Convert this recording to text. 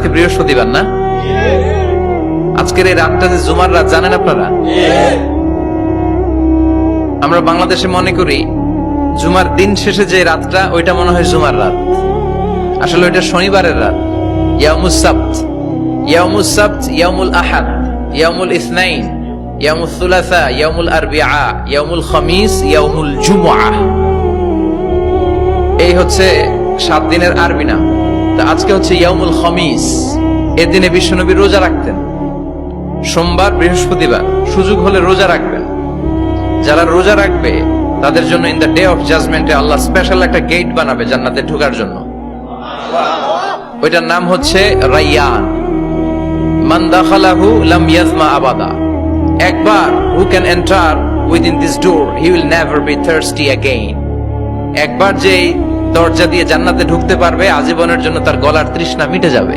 আজকে বৃহস্পতিবার না? আজকের এই রাতটা যে জুমার রাত জানেন আপনারা? আমরা বাংলাদেশে মনে করি জুমার দিন শেষে যে রাতটা ওইটা মনে হয় জুমার রাত, আসলে ওইটা শনিবারের রাত। ইয়াউমুস সাবত, ইয়াউমুস সাবত, ইয়াউমুল আহাদ, ইয়াউমুল ইসনাইন, ইয়াউমুল সুলাসা, ইয়াউমুল আরবিআ, ইয়াউমুল খামিস, ইয়াউমুল জুমআ। এই হচ্ছে 7 দিনের আরবি নাম। তা আজকে হচ্ছে ইয়াউমুল খামিস। এর দিনে বিশ্বনবী রোজা রাখতেন, সোমবার বৃহস্পতিবার সুযোগ হলে রোজা রাখবেন। যারা রোজা রাখবে তাদের জন্য ইন দ্য ডে অফ জাজমেন্টে আল্লাহ স্পেশাল একটা গেট বানাবে জান্নাতে ঢোকার জন্য। ওইটার নাম হচ্ছে রাইয়ান। মান দাখালাহু লাম ইয়াজমা আবাদা। একবার who can enter within this door he will never be thirsty again. একবার যে দরজা দিয়ে জান্নাতে ঢুকতে পারবে আজীবনের জন্য তার গলার তৃষ্ণা মিটে যাবে।